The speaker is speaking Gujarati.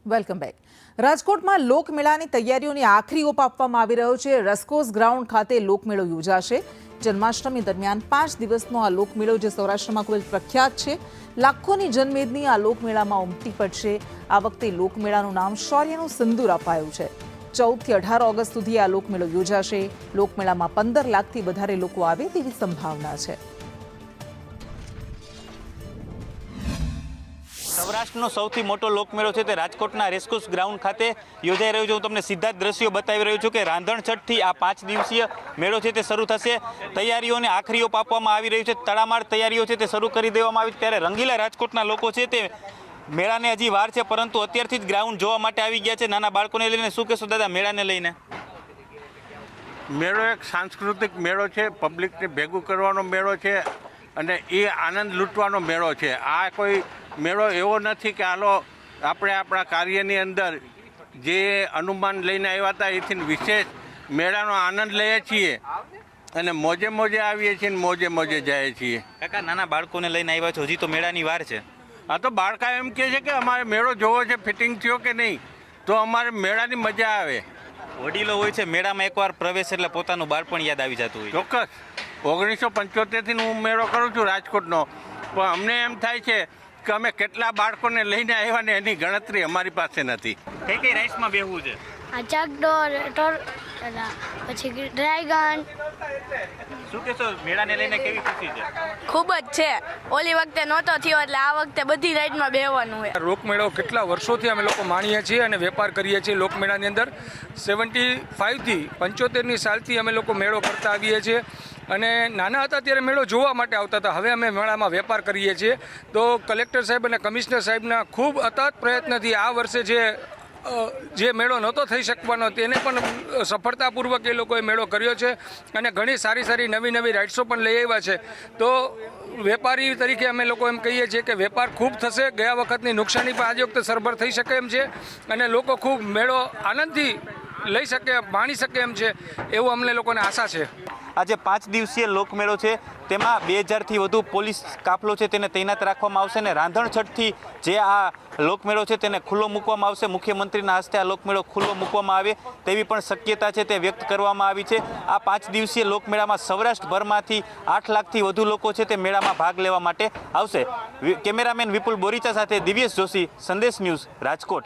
Welcome back. રાજકોટમાં લોકમેળાની તૈયારીઓની આખરી ઓપ આપવામાં આવી રહ્યો છે। રસકોસ ગ્રાઉન્ડ ખાતે લોકમેળો યોજાશે। જન્માષ્ટમી દરમિયાન 5 દિવસનો આ લોકમેળો જે સૌરાષ્ટ્રમાં ખૂબ જ પ્રખ્યાત છે। લાખોની જનમેદની આ લોકમેળામાં ઉમટી પડશે। આ વખતે લોકમેળાનું નામ શૌર્યનું સિંદૂર અપાયું છે। 14 થી 18 ઓગસ્ટ સુધી આ લોકમેળો યોજાશે। લોકમેળામાં 15 લાખથી વધારે લોકો આવે તેવી સંભાવના છે। સૌરાષ્ટ્રનો સૌથી મોટો લોકમેળો છે તે રાજકોટના રેસકોર્સ ગ્રાઉન્ડ ખાતે યોજાઈ રહ્યો છે। હું તમને સીધા જ દ્રશ્યો બતાવી રહ્યો છું કે રાંધણછઠથી આ 5 દિવસીય મેળો છે તે શરૂ થશે। તૈયારીઓને આખરી ઓપ આપવામાં આવી રહી છે। તડામાર તૈયારીઓ છે તે શરૂ કરી દેવામાં આવી। ત્યારે રંગીલા રાજકોટના લોકો છે તે મેળાને હજી વાર છે, પરંતુ અત્યારથી જ ગ્રાઉન્ડ જોવા માટે આવી ગયા છે। નાના બાળકોને લઈને શું કહેશો દાદા મેળાને લઈને? મેળો એક સાંસ્કૃતિક મેળો છે, પબ્લિકને ભેગું કરવાનો મેળો છે અને એ આનંદ લૂંટવાનો મેળો છે। આ કોઈ મેળો એવો નથી કે હાલો આપણે આપણા કાર્યની અંદર જે અનુમાન લઈને આવ્યા હતા એથી વિશેષ મેળાનો આનંદ લઈએ છીએ અને મોજે મોજે આવીએ છીએ અને મોજે મોજે જઈએ છીએ। કાકા નાના બાળકોને લઈને આવ્યા છો, હજી તો મેળાની વાર છે। આ તો બાળકા એમ કહે છે કે અમારે મેળો જોવો છે, ફિટિંગ થયો કે નહીં, તો અમારે મેળાની મજા આવે। વડીલો હોય છે મેળામાં એકવાર પ્રવેશ એટલે પોતાનું બાળપણ યાદ આવી જતું હોય। ચોક્કસ 1975થી હું મેળો કરું છું રાજકોટનો, પણ અમને એમ થાય છે કે અમે કેટલા બાળકોને લઈને આવ્યા ને એની ગણતરી અમારી પાસે નથી। કઈ કઈ રાઈડ્સમાં બેહવું છે? આ ચકડોર પછી ડ્રેગન શું કહેશો મેળાને લઈને કેવી ખુશી છે? ખૂબ જ છે। ઓલી વખતે નહોતો થયો એટલે આ વખતે બધી રાઈડમાં બેહવાનું છે। લોકમેળો કેટલા વર્ષોથી અમે લોકો માણીએ છીએ અને વેપાર કરીએ છીએ। લોકમેળાની અંદર 75થી 75ની સાલથી અમે લોકો મેળો કરતા આવીએ છીએ અને નાના હતા ત્યારે મેળો જોવા માટે આવતા હતા। હવે અમે મેળામાં વેપાર કરીએ છીએ। તો કલેક્ટર સાહેબ અને કમિશનર સાહેબના ખૂબ અથાગ પ્રયત્નથી આ વર્ષે જે મેળો નહોતો થઈ શકવાનો તેને પણ સફળતાપૂર્વક એ લોકોએ મેળો કર્યો છે અને ઘણી સારી સારી નવી નવી રાઇડ્સો પણ લઈ આવ્યા છે। તો વેપારી તરીકે અમે લોકો એમ કહીએ છીએ કે વેપાર ખૂબ થશે। ગયા વખતની નુકસાની પણ આજે વખતે સરભર થઈ શકે એમ છે અને લોકો ખૂબ મેળો આનંદથી લઈ શકે, માણી શકે એમ છે, એવું અમને લોકોને આશા છે। આજે 5 દિવસીય લોકમેળો છે તેમાં 2000થી વધુ પોલીસ કાફલો છે તેને તૈનાત રાખવામાં આવશે અને રાંધણછઠથી જે આ લોકમેળો છે તેને ખુલ્લો મૂકવામાં આવશે। મુખ્યમંત્રીના હસ્તે આ લોકમેળો ખુલ્લો મૂકવામાં આવે તેવી પણ શક્યતા છે તે વ્યક્ત કરવામાં આવી છે। આ 5 દિવસીય લોકમેળામાં સૌરાષ્ટ્રભરમાંથી 8 લાખથી વધુ લોકો છે તે મેળામાં ભાગ લેવા માટે આવશે। કેમેરામેન વિપુલ બોરીચા સાથે દિવ્યેશ જોશી, સંદેશ ન્યૂઝ, રાજકોટ।